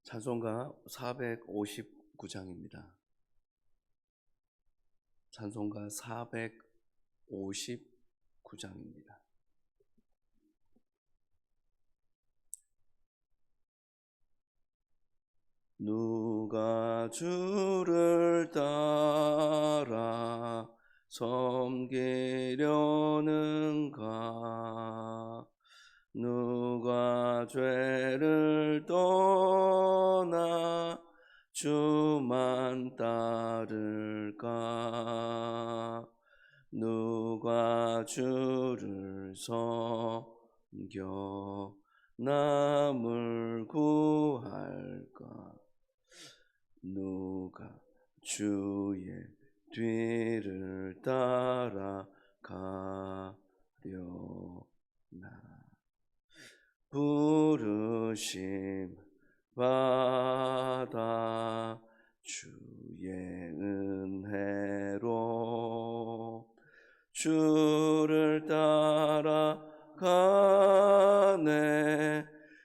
찬송가 459장입니다. 찬송가 459장입니다. 누가 주를 따라 섬기려는가? 누가 죄를 떠나 주만 따를까? 누가 주를 섬겨 남을 구할까? 누가 주의 뒤를 따라가려나? 부르심 받아 주의 은혜로 주를 따라가네.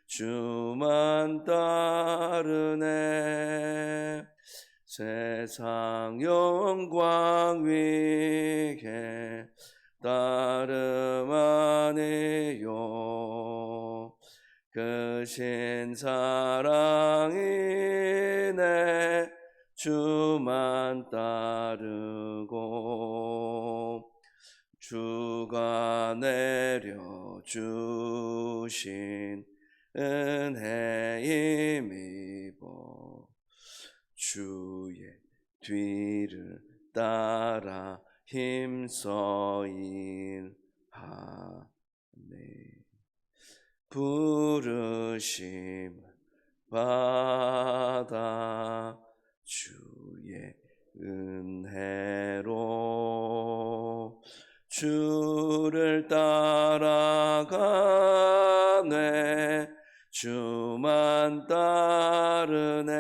주만 따르네. 세상 영광 위에 따름 아니요 크신 사랑이네. 주만 따르고 주가 내려주신 은혜 힘입어 주의 뒤를 따라 힘써 일하네. 부르심 받아 주의 은혜로 주를 따라가네. 주만 따르네.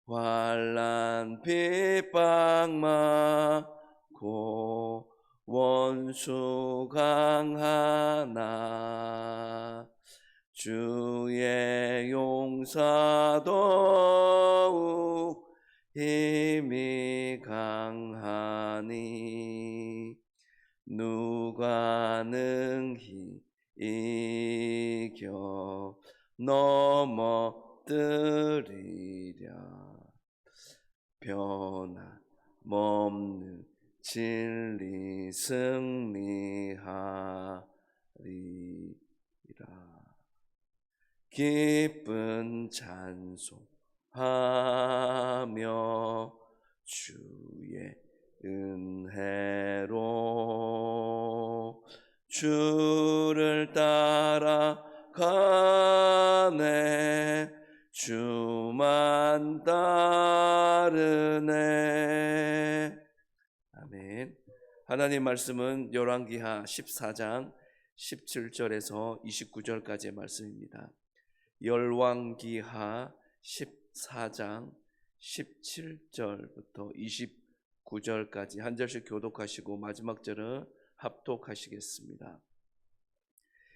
환난 핍박 많고 원수 강하나 주의 용사 더욱 힘이 강하니 누가 능히 이겨 넘어뜨리랴. 변함없는 진리 승리하리라. 기쁜 찬송하며 주의 은혜로 주를 따라가네. 주만 따르네. 아멘. 하나님 말씀은 열왕기하 14장 17절에서 29절까지의 말씀입니다. 열왕기하 14장 17절부터 29절까지 한 절씩 교독하시고 마지막 절은 합독하시겠습니다.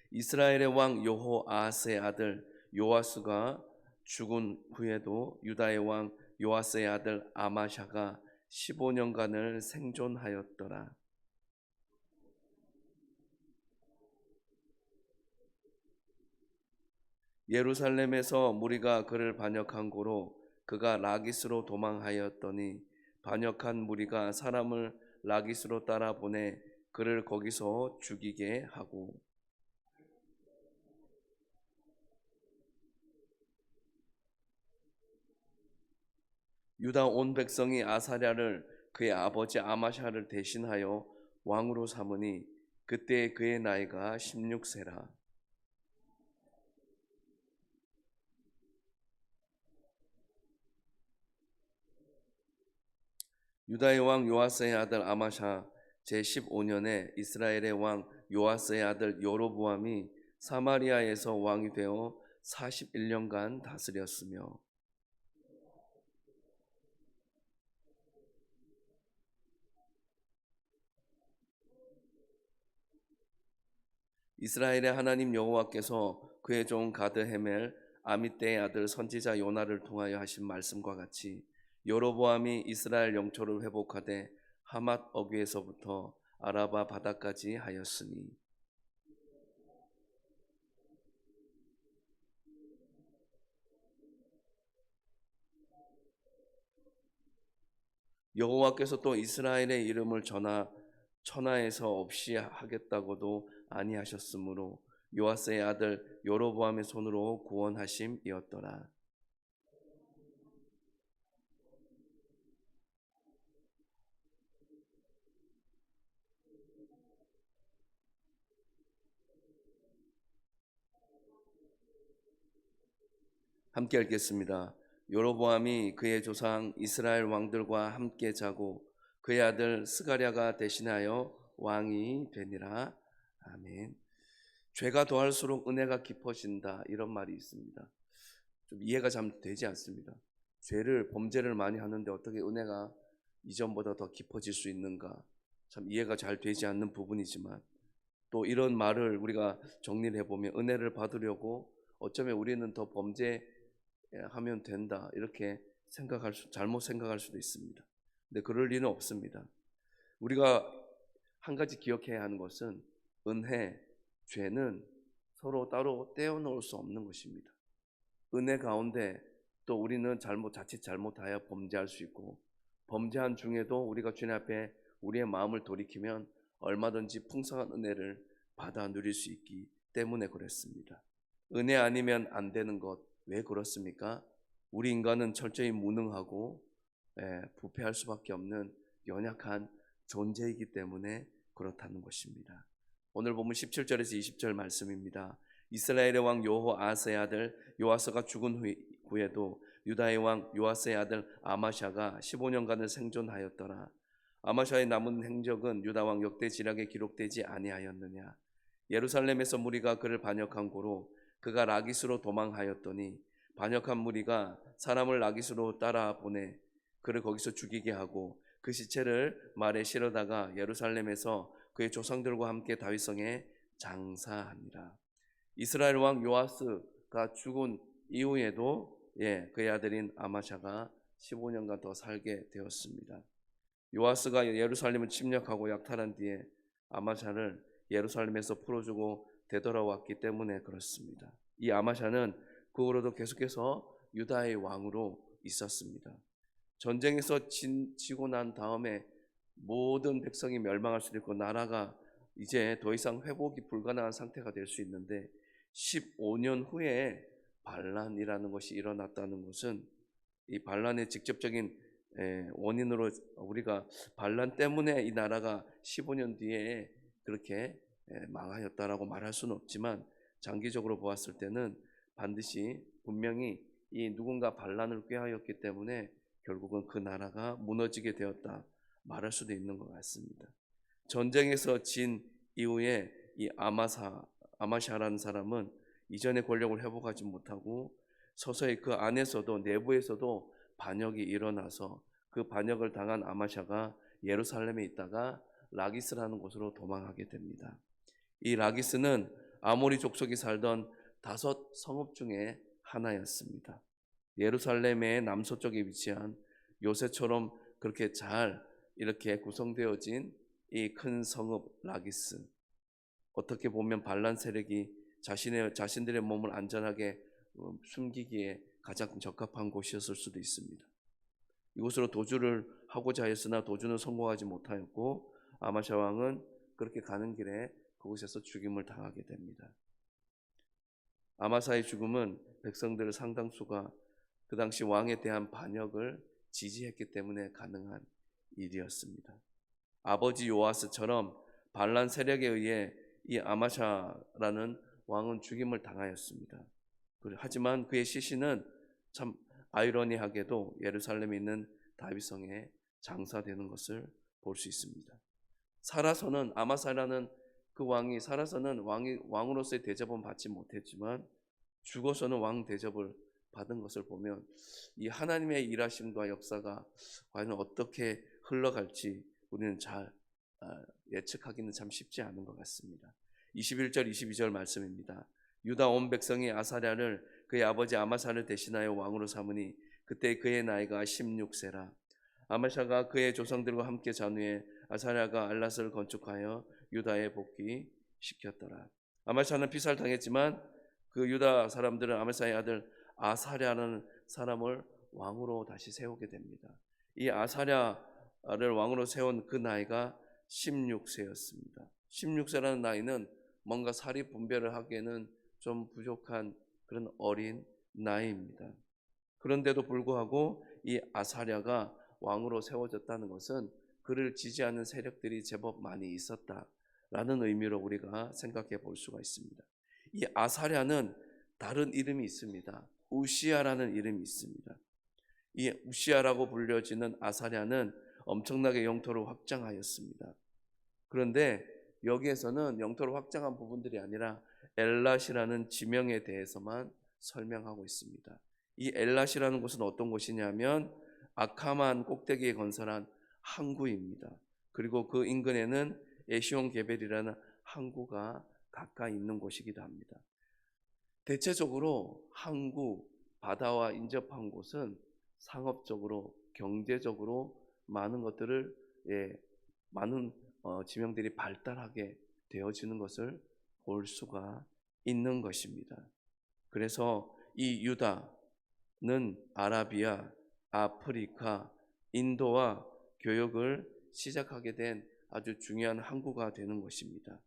이스라엘의 왕 여호아스의 아들 요아스가 죽은 후에도 유다의 왕 요아스의 아들 아마샤가 15년간을 생존하였더라. 예루살렘에서 무리가 그를 반역한 고로 그가 라기스로 도망하였더니 반역한 무리가 사람을 라기스로 따라 보내 그를 거기서 죽이게 하고 유다 온 백성이 아사랴를 그의 아버지 아마샤를 대신하여 왕으로 삼으니 그때 그의 나이가 16세라. 유다의 왕 요아스의 아들 아마샤 제15년에 이스라엘의 왕 요아스의 아들 여로보암이 사마리아에서 왕이 되어 41년간 다스렸으며 이스라엘의 하나님 여호와께서 그의 종 가드 헤멜 아미떼의 아들 선지자 요나를 통하여 하신 말씀과 같이 여로보암이 이스라엘 영토를 회복하되 하맛 어귀에서부터 아라바 바다까지 하였으니 여호와께서 또 이스라엘의 이름을 천하에서 없이 하겠다고도 아니하셨으므로 요아스의 아들 여로보암의 손으로 구원하심이었더라. 함께 읽겠습니다. 여로보암이 그의 조상 이스라엘 왕들과 함께 자고 그의 아들 스가랴가 대신하여 왕이 되니라. 아멘. 죄가 더할수록 은혜가 깊어진다, 이런 말이 있습니다. 좀 이해가 잘 되지 않습니다. 범죄를 많이 하는데 어떻게 은혜가 이전보다 더 깊어질 수 있는가, 참 이해가 잘 되지 않는 부분이지만, 또 이런 말을 우리가 정리를 해보면 은혜를 받으려고 어쩌면 우리는 더 범죄하면 된다, 이렇게 잘못 생각할 수도 있습니다. 근데 그럴 리는 없습니다. 우리가 한 가지 기억해야 하는 것은 은혜, 죄는 서로 따로 떼어놓을 수 없는 것입니다. 은혜 가운데 또 우리는 자칫 잘못하여 범죄할 수 있고, 범죄한 중에도 우리가 주님 앞에 우리의 마음을 돌이키면 얼마든지 풍성한 은혜를 받아 누릴 수 있기 때문에 그렇습니다. 은혜 아니면 안 되는 것, 왜 그렇습니까? 우리 인간은 철저히 무능하고 부패할 수밖에 없는 연약한 존재이기 때문에 그렇다는 것입니다. 오늘 보면 17절에서 20절 말씀입니다. 이스라엘의 왕 여호아스의 아들 요아스가 죽은 후에도 유다의 왕 요아스의 아들 아마샤가 15년간을 생존하였더라. 아마샤의 남은 행적은 유다 왕 역대 지략에 기록되지 아니하였느냐. 예루살렘에서 무리가 그를 반역한 고로 그가 라기스로 도망하였더니 반역한 무리가 사람을 라기스로 따라 보내 그를 거기서 죽이게 하고 그 시체를 말에 실어다가 예루살렘에서 그의 조상들과 함께 다윗성에 장사하니라. 이스라엘 왕 요아스가 죽은 이후에도 그의 아들인 아마샤가 15년간 더 살게 되었습니다. 요아스가 예루살렘을 침략하고 약탈한 뒤에 아마샤를 예루살렘에서 풀어주고 되돌아왔기 때문에 그렇습니다. 이 아마샤는 그 후로도 계속해서 유다의 왕으로 있었습니다. 전쟁에서 지고 난 다음에 모든 백성이 멸망할 수도 있고 나라가 이제 더 이상 회복이 불가능한 상태가 될 수 있는데 15년 후에 반란이라는 것이 일어났다는 것은 이 반란의 직접적인 원인으로 우리가 반란 때문에 이 나라가 15년 뒤에 그렇게 망하였다라고 말할 수는 없지만 장기적으로 보았을 때는 반드시 분명히 이 누군가 반란을 꾀하였기 때문에 결국은 그 나라가 무너지게 되었다 말할 수도 있는 것 같습니다. 전쟁에서 진 이후에 이 아마샤라는 사람은 이전의 권력을 회복하지 못하고 서서히 그 안에서도 내부에서도 반역이 일어나서 그 반역을 당한 아마샤가 예루살렘에 있다가 라기스라는 곳으로 도망하게 됩니다. 이 라기스는 아모리 족속이 살던 5 성읍 중에 하나였습니다. 예루살렘의 남서쪽에 위치한 요새처럼 그렇게 잘 이렇게 구성되어진 이 큰 성읍 라기스, 어떻게 보면 반란 세력이 자신들의 몸을 안전하게 숨기기에 가장 적합한 곳이었을 수도 있습니다. 이곳으로 도주를 하고자 했으나 도주는 성공하지 못하였고 아마샤 왕은 그렇게 가는 길에 그곳에서 죽임을 당하게 됩니다. 아마사의 죽음은 백성들 상당수가 그 당시 왕에 대한 반역을 지지했기 때문에 가능한 일이었습니다. 아버지 요아스처럼 반란 세력에 의해 이 아마샤라는 왕은 죽임을 당하였습니다. 하지만 그의 시신은 참 아이러니하게도 예루살렘에 있는 다윗성에 장사되는 것을 볼 수 있습니다. 살아서는 아마사라는 그 왕이 살아서는 왕으로서의 대접은 받지 못했지만 죽어서는 왕 대접을 받은 것을 보면 이 하나님의 일하심과 역사가 과연 어떻게 흘러갈지 우리는 잘 예측하기는 참 쉽지 않은 것 같습니다. 21절 22절 말씀입니다. 유다 온 백성이 아사랴를 그의 아버지 아마사를 대신하여 왕으로 삼으니 그때 그의 나이가 16세라. 아마샤가 그의 조상들과 함께 잔 후에 아사랴가 알랏을 건축하여 유다에 복귀시켰더라. 아마샤는 피살당했지만 그 유다 사람들은 아마사의 아들 아사랴라는 사람을 왕으로 다시 세우게 됩니다. 이 아사랴를 왕으로 세운 그 나이가 16세였습니다. 16세라는 나이는 뭔가 사리 분별을 하기에는 좀 부족한 그런 어린 나이입니다. 그런데도 불구하고 이 아사랴가 왕으로 세워졌다는 것은 그를 지지하는 세력들이 제법 많이 있었다라는 의미로 우리가 생각해 볼 수가 있습니다. 이 아사랴는 다른 이름이 있습니다. 우시야라는 이름이 있습니다. 이 우시야라고 불려지는 아사랴는 엄청나게 영토를 확장하였습니다. 그런데 여기에서는 영토를 확장한 부분들이 아니라 엘랏이라는 지명에 대해서만 설명하고 있습니다. 이 엘랏이라는 곳은 어떤 곳이냐면 아카만 꼭대기에 건설한 항구입니다. 그리고 그 인근에는 에시온 게벨이라는 항구가 가까이 있는 곳이기도 합니다. 대체적으로 항구, 바다와 인접한 곳은 상업적으로, 경제적으로 많은 것들을 많은 지명들이 발달하게 되어지는 것을 볼 수가 있는 것입니다. 그래서 이 유다는 아라비아, 아프리카, 인도와 교역을 시작하게 된 아주 중요한 항구가 되는 것입니다.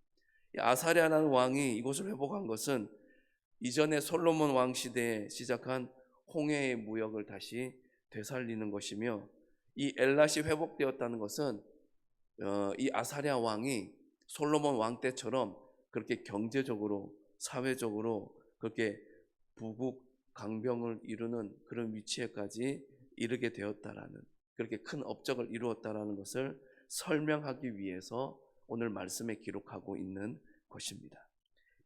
아사랴라는 왕이 이곳을 회복한 것은 이전에 솔로몬 왕 시대에 시작한 홍해의 무역을 다시 되살리는 것이며, 이 엘랏이 회복되었다는 것은 이 아사랴 왕이 솔로몬 왕 때처럼 그렇게 경제적으로, 사회적으로 그렇게 부국 강병을 이루는 그런 위치에까지 이르게 되었다라는, 그렇게 큰 업적을 이루었다라는 것을 설명하기 위해서 오늘 말씀에 기록하고 있는 것입니다.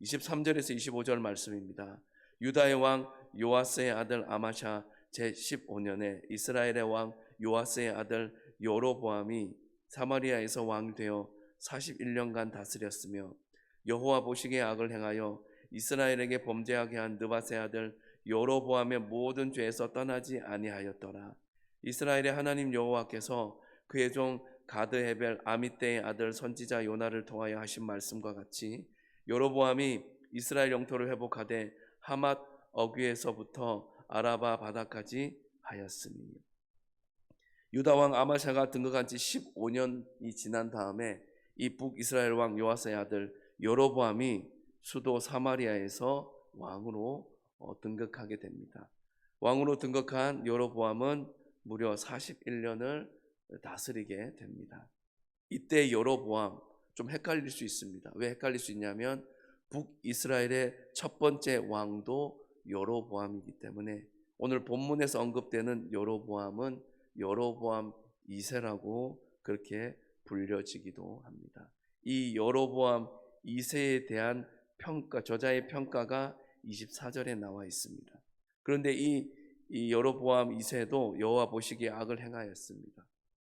23절에서 25절 말씀입니다. 유다의 왕 요아스의 아들 아마샤 제15년에 이스라엘의 왕 요아스의 아들 여로보암이 사마리아에서 왕이 되어 41년간 다스렸으며, 여호와 보시기에 악을 행하여 이스라엘에게 범죄하게 한 느밧의 아들 여로보암의 모든 죄에서 떠나지 아니하였더라. 이스라엘의 하나님 여호와께서 그의 종 가드 헤벨 아미떼의 아들 선지자 요나를 통하여 하신 말씀과 같이 여로보암이 이스라엘 영토를 회복하되 하맛 어귀에서부터 아라바 바다까지 하였으니. 유다 왕 아마샤가 등극한 지 15년이 지난 다음에 이 북이스라엘 왕 요아스의 아들 여로보암이 수도 사마리아에서 왕으로 등극하게 됩니다. 왕으로 등극한 여로보암은 무려 41년을 다스리게 됩니다. 이때 여로보암, 좀 헷갈릴 수 있습니다. 왜 헷갈릴 수 있냐면 북이스라엘의 첫 번째 왕도 여로보암이기 때문에 오늘 본문에서 언급되는 여로보암은 여로보암 2세라고 그렇게 불려지기도 합니다. 이 여로보암 2세에 대한 평가, 저자의 평가가 24절에 나와 있습니다. 그런데 이 여로보암 2세도 여호와 보시기에 악을 행하였습니다.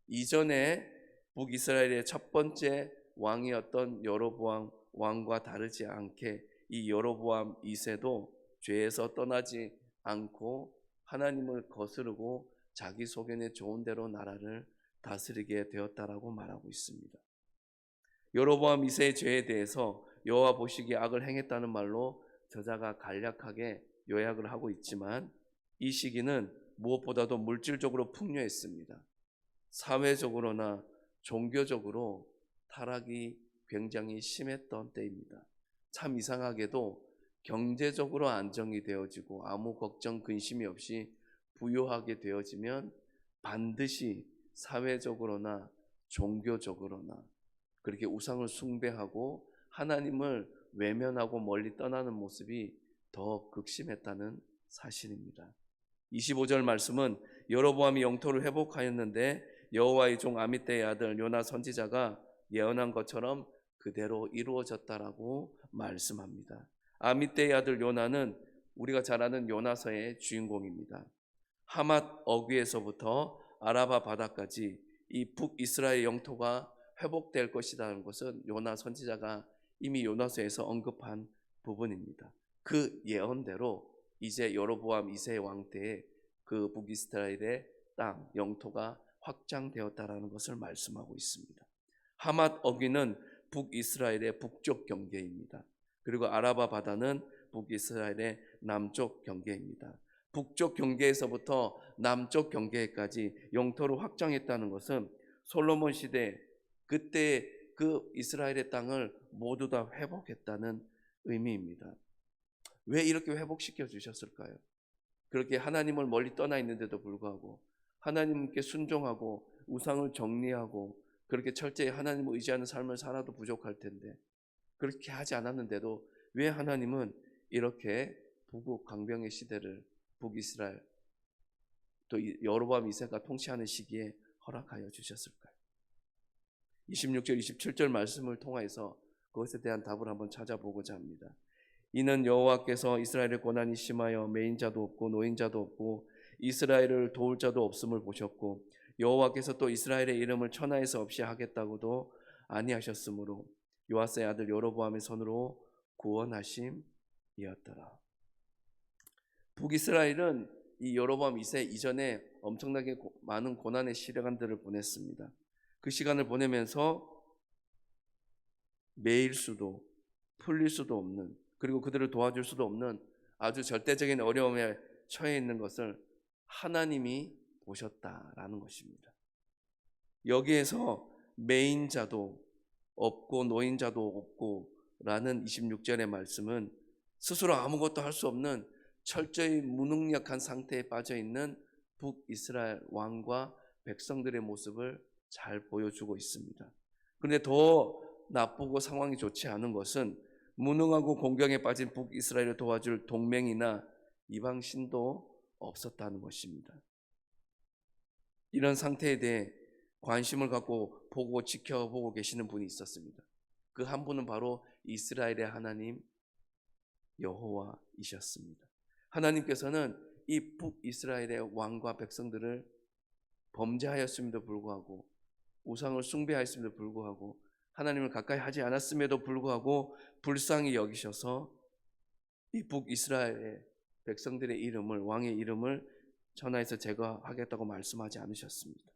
이전에 북이스라엘의 첫 번째 왕이었던 여로보암 왕과 다르지 않게 이 여로보암 2세도 죄에서 떠나지 않고 하나님을 거스르고 자기 소견에 좋은 대로 나라를 다스리게 되었다라고 말하고 있습니다. 여로보암 2세의 죄에 대해서 여호와 보시기에 악을 행했다는 말로 저자가 간략하게 요약을 하고 있지만, 이 시기는 무엇보다도 물질적으로 풍요했습니다. 사회적으로나 종교적으로 타락이 굉장히 심했던 때입니다. 참 이상하게도 경제적으로 안정이 되어지고 아무 걱정 근심이 없이 부유하게 되어지면 반드시 사회적으로나 종교적으로나 그렇게 우상을 숭배하고 하나님을 외면하고 멀리 떠나는 모습이 더 극심했다는 사실입니다. 25절 말씀은 여로보암이 영토를 회복하였는데 여호와의 종 아미떼의 아들 요나 선지자가 예언한 것처럼 그대로 이루어졌다라고 말씀합니다. 아미떼의 아들 요나는 우리가 잘 아는 요나서의 주인공입니다. 하맛 어귀에서부터 아라바 바다까지 이 북이스라엘 영토가 회복될 것이라는 것은 요나 선지자가 이미 요나서에서 언급한 부분입니다. 그 예언대로 이제 여로보암 2세 왕 때에 그 북이스라엘의 땅 영토가 확장되었다라는 것을 말씀하고 있습니다. 하맛 어귀는 북이스라엘의 북쪽 경계입니다. 그리고 아라바 바다는 북이스라엘의 남쪽 경계입니다. 북쪽 경계에서부터 남쪽 경계까지 영토를 확장했다는 것은 솔로몬 시대 그때 그 이스라엘의 땅을 모두 다 회복했다는 의미입니다. 왜 이렇게 회복시켜 주셨을까요? 그렇게 하나님을 멀리 떠나 있는데도 불구하고 하나님께 순종하고 우상을 정리하고 그렇게 철저히 하나님을 의지하는 삶을 살아도 부족할 텐데 그렇게 하지 않았는데도 왜 하나님은 이렇게 북국 강병의 시대를 북이스라엘 또 여로보암 2세가 통치하는 시기에 허락하여 주셨을까요? 26절 27절 말씀을 통해서 그것에 대한 답을 한번 찾아보고자 합니다. 이는 여호와께서 이스라엘의 고난이 심하여 매인자도 없고 노인자도 없고 이스라엘을 도울 자도 없음을 보셨고 여호와께서 또 이스라엘의 이름을 천하에서 없이 하겠다고도 아니하셨으므로 요아스의 아들 여로보암의 손으로 구원하심이었더라. 북이스라엘은 이 여로보암 2세 이전에 엄청나게 많은 고난의 시간들을 보냈습니다. 그 시간을 보내면서 매일 수도 풀릴 수도 없는 그리고 그들을 도와줄 수도 없는 아주 절대적인 어려움에 처해 있는 것을 하나님이 보셨다라는 것입니다. 여기에서 매인자도 없고 노인자도 없고 라는 26절의 말씀은 스스로 아무것도 할 수 없는 철저히 무능력한 상태에 빠져 있는 북이스라엘 왕과 백성들의 모습을 잘 보여주고 있습니다. 그런데 더 나쁘고 상황이 좋지 않은 것은 무능하고 공경에 빠진 북이스라엘을 도와줄 동맹이나 이방신도 없었다는 것입니다. 이런 상태에 대해 관심을 갖고 보고 지켜보고 계시는 분이 있었습니다. 그 한 분은 바로 이스라엘의 하나님 여호와이셨습니다. 하나님께서는 이 북이스라엘의 왕과 백성들을 범죄하였음에도 불구하고 우상을 숭배하였음에도 불구하고 하나님을 가까이 하지 않았음에도 불구하고 불쌍히 여기셔서 이 북이스라엘의 백성들의 이름을 왕의 이름을 천하에서 제거하겠다고 말씀하지 않으셨습니다.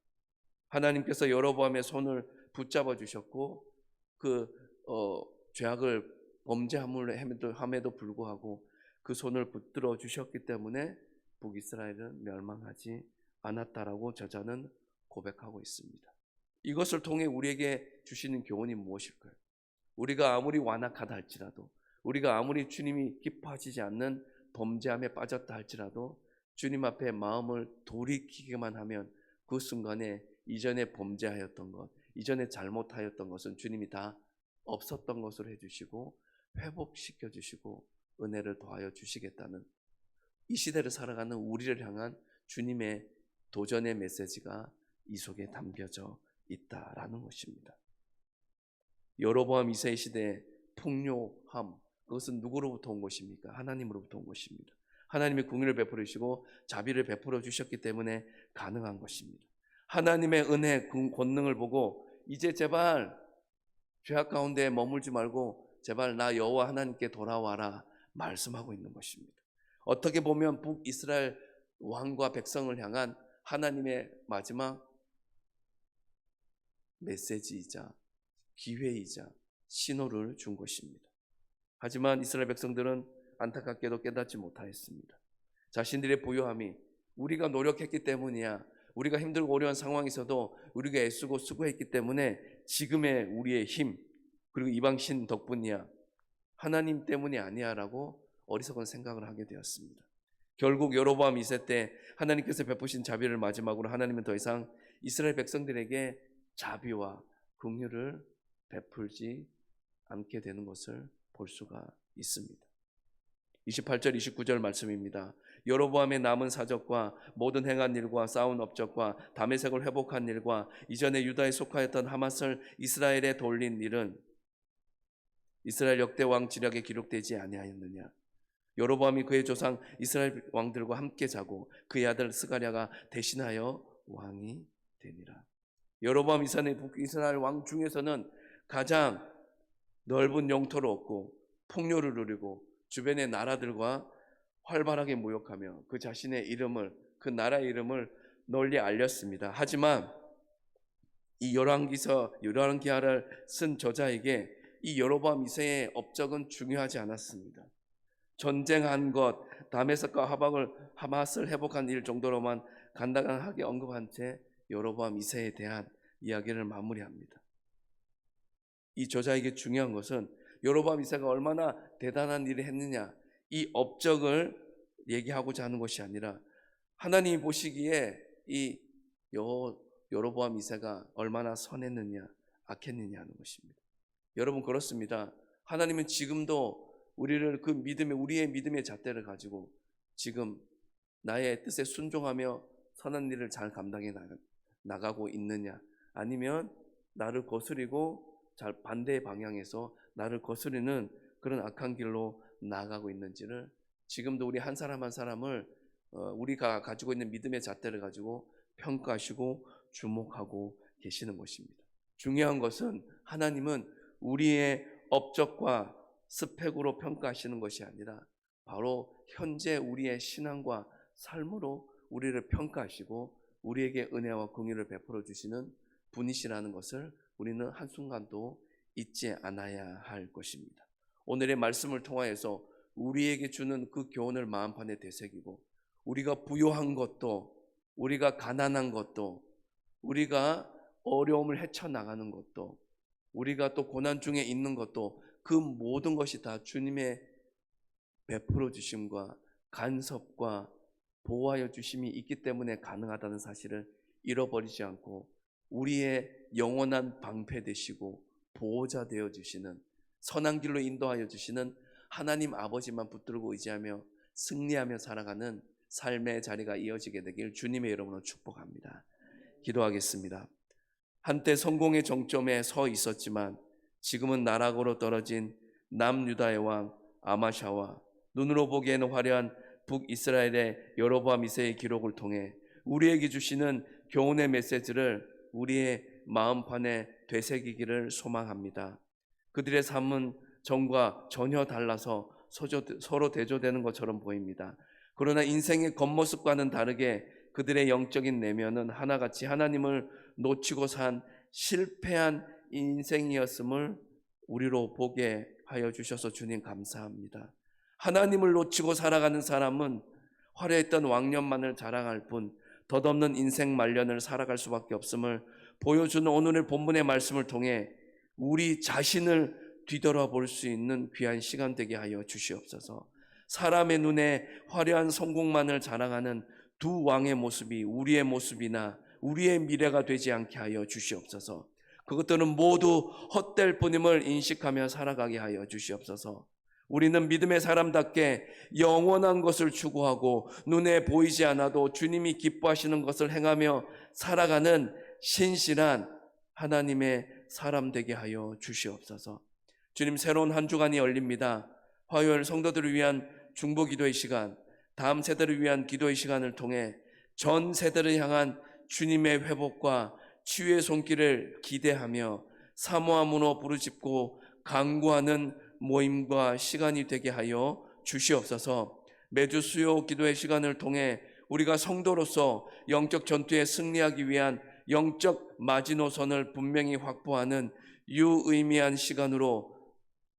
하나님께서 여로보암의 손을 붙잡아 주셨고 그 죄악을 범죄함에도 불구하고 그 손을 붙들어 주셨기 때문에 북이스라엘은 멸망하지 않았다라고 저자는 고백하고 있습니다. 이것을 통해 우리에게 주시는 교훈이 무엇일까요? 우리가 아무리 완악하다 할지라도 우리가 아무리 주님이 기뻐하시지 않는 범죄함에 빠졌다 할지라도 주님 앞에 마음을 돌이키기만 하면 그 순간에 이전에 범죄하였던 것, 이전에 잘못하였던 것은 주님이 다 없었던 것으로 해주시고 회복시켜 주시고 은혜를 더하여 주시겠다는 이 시대를 살아가는 우리를 향한 주님의 도전의 메시지가 이 속에 담겨져 있다라는 것입니다. 여로보암 2세 시대의 풍요함, 그것은 누구로부터 온 것입니까? 하나님으로부터 온 것입니다. 하나님의 긍휼을 베풀어 주시고 자비를 베풀어 주셨기 때문에 가능한 것입니다. 하나님의 은혜, 권능을 보고 이제 제발 죄악 가운데 머물지 말고 제발 나 여호와 하나님께 돌아와라 말씀하고 있는 것입니다. 어떻게 보면 북이스라엘 왕과 백성을 향한 하나님의 마지막 메시지이자 기회이자 신호를 준 것입니다. 하지만 이스라엘 백성들은 안타깝게도 깨닫지 못하였습니다. 자신들의 부요함이 우리가 노력했기 때문이야, 우리가 힘들고 어려운 상황에서도 우리가 애쓰고 수고했기 때문에 지금의 우리의 힘 그리고 이방신 덕분이야, 하나님 때문이 아니야 라고 어리석은 생각을 하게 되었습니다. 결국 여로보암 2세 때 하나님께서 베푸신 자비를 마지막으로 하나님은 더 이상 이스라엘 백성들에게 자비와 긍휼을 베풀지 않게 되는 것을 볼 수가 있습니다. 28절 29절 말씀입니다. 여로보암의 남은 사적과 모든 행한 일과 쌓은 업적과 다메섹을 회복한 일과 이전에 유다에 속하였던 하맛을 이스라엘에 돌린 일은 이스라엘 역대 왕 지략에 기록되지 아니하였느냐. 여로보암이 그의 조상 이스라엘 왕들과 함께 자고 그의 아들 스가랴가 대신하여 왕이 되니라. 여로보암 이산의 북이스라엘 왕 중에서는 가장 넓은 영토를 얻고 풍요를 누리고 주변의 나라들과 활발하게 모욕하며 그 자신의 이름을, 그 나라의 이름을 널리 알렸습니다. 하지만 이 열왕기하를 쓴 저자에게 이 여로보암 2세의 업적은 중요하지 않았습니다. 전쟁한 것, 다메섹과 하맛을 회복한 일 정도로만 간단하게 언급한 채 여로보암 2세에 대한 이야기를 마무리합니다. 이 저자에게 중요한 것은 여로보암 2세가 얼마나 대단한 일을 했느냐, 이 업적을 얘기하고자 하는 것이 아니라 하나님이 보시기에 이 여로보암 2세가 얼마나 선했느냐 악했느냐 하는 것입니다. 여러분, 그렇습니다. 하나님은 지금도 우리를 우리의 믿음의 잣대를 가지고 지금 나의 뜻에 순종하며 선한 일을 잘 감당해 나가고 있느냐, 아니면 나를 거스리고 반대의 방향에서 나를 거스리는 그런 악한 길로 나아가고 있는지를 지금도 우리 한 사람 한 사람을 우리가 가지고 있는 믿음의 잣대를 가지고 평가하시고 주목하고 계시는 것입니다. 중요한 것은 하나님은 우리의 업적과 스펙으로 평가하시는 것이 아니라 바로 현재 우리의 신앙과 삶으로 우리를 평가하시고 우리에게 은혜와 긍휼을 베풀어 주시는 분이시라는 것을 우리는 한순간도 잊지 않아야 할 것입니다. 오늘의 말씀을 통하여서 우리에게 주는 그 교훈을 마음판에 되새기고 우리가 부요한 것도, 우리가 가난한 것도, 우리가 어려움을 헤쳐나가는 것도, 우리가 또 고난 중에 있는 것도, 그 모든 것이 다 주님의 베풀어 주심과 간섭과 보호하여 주심이 있기 때문에 가능하다는 사실을 잃어버리지 않고 우리의 영원한 방패 되시고 보호자 되어 주시는, 선한 길로 인도하여 주시는 하나님 아버지만 붙들고 의지하며 승리하며 살아가는 삶의 자리가 이어지게 되길 주님의 이름으로 축복합니다. 기도하겠습니다. 한때 성공의 정점에 서 있었지만 지금은 나락으로 떨어진 남유다의 왕 아마샤와 눈으로 보기에는 화려한 북이스라엘의 여로보암 2세의 기록을 통해 우리에게 주시는 교훈의 메시지를 우리의 마음판에 되새기기를 소망합니다. 그들의 삶은 전과 전혀 달라서 서로 대조되는 것처럼 보입니다. 그러나 인생의 겉모습과는 다르게 그들의 영적인 내면은 하나같이 하나님을 놓치고 산 실패한 인생이었음을 우리로 보게 하여 주셔서 주님 감사합니다. 하나님을 놓치고 살아가는 사람은 화려했던 왕년만을 자랑할 뿐 덧없는 인생 말년을 살아갈 수밖에 없음을 보여주는 오늘의 본문의 말씀을 통해 우리 자신을 뒤돌아볼 수 있는 귀한 시간 되게 하여 주시옵소서. 사람의 눈에 화려한 성공만을 자랑하는 두 왕의 모습이 우리의 모습이나 우리의 미래가 되지 않게 하여 주시옵소서. 그것들은 모두 헛될 뿐임을 인식하며 살아가게 하여 주시옵소서. 우리는 믿음의 사람답게 영원한 것을 추구하고 눈에 보이지 않아도 주님이 기뻐하시는 것을 행하며 살아가는 신실한 하나님의 사람 되게 하여 주시옵소서. 주님, 새로운 한 주간이 열립니다. 화요일 성도들을 위한 중보기도의 시간, 다음 세대를 위한 기도의 시간을 통해 전 세대를 향한 주님의 회복과 치유의 손길을 기대하며 사모함으로 부르짖고 간구하는 모임과 시간이 되게 하여 주시옵소서. 매주 수요 기도의 시간을 통해 우리가 성도로서 영적 전투에 승리하기 위한 영적 마지노선을 분명히 확보하는 유의미한 시간으로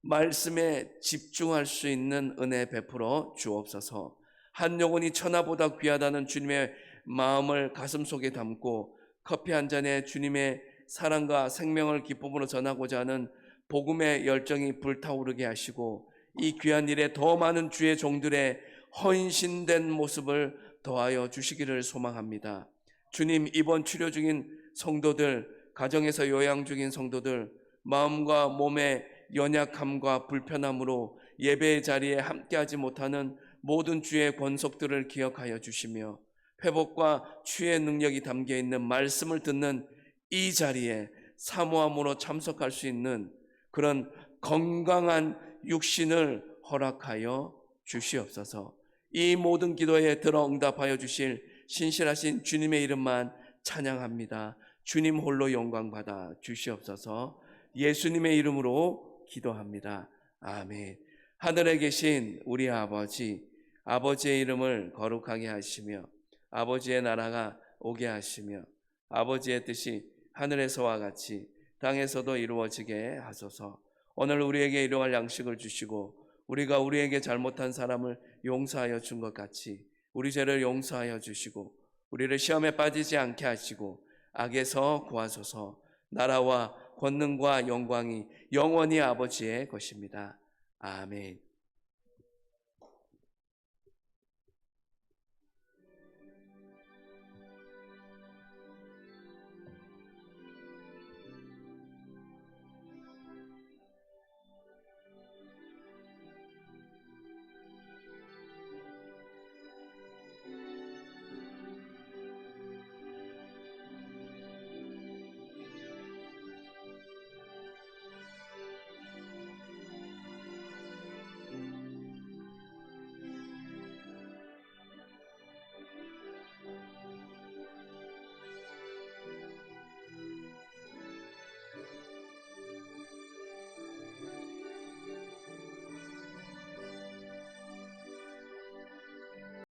말씀에 집중할 수 있는 은혜 베풀어 주옵소서. 한 영혼이 천하보다 귀하다는 주님의 마음을 가슴속에 담고 커피 한 잔에 주님의 사랑과 생명을 기쁨으로 전하고자 하는 복음의 열정이 불타오르게 하시고 이 귀한 일에 더 많은 주의 종들의 헌신된 모습을 더하여 주시기를 소망합니다. 주님, 이번 치료 중인 성도들, 가정에서 요양 중인 성도들, 마음과 몸의 연약함과 불편함으로 예배의 자리에 함께하지 못하는 모든 주의 권속들을 기억하여 주시며 회복과 치유의 능력이 담겨있는 말씀을 듣는 이 자리에 사모함으로 참석할 수 있는 그런 건강한 육신을 허락하여 주시옵소서. 이 모든 기도에 들어 응답하여 주실 신실하신 주님의 이름만 찬양합니다. 주님 홀로 영광 받아 주시옵소서. 예수님의 이름으로 기도합니다. 아멘. 하늘에 계신 우리 아버지, 아버지의 이름을 거룩하게 하시며 아버지의 나라가 오게 하시며 아버지의 뜻이 하늘에서와 같이 땅에서도 이루어지게 하소서. 오늘 우리에게 일용할 양식을 주시고 우리가 우리에게 잘못한 사람을 용서하여 준 것 같이 우리 죄를 용서하여 주시고 우리를 시험에 빠지지 않게 하시고 악에서 구하소서. 나라와 권능과 영광이 영원히 아버지의 것입니다. 아멘.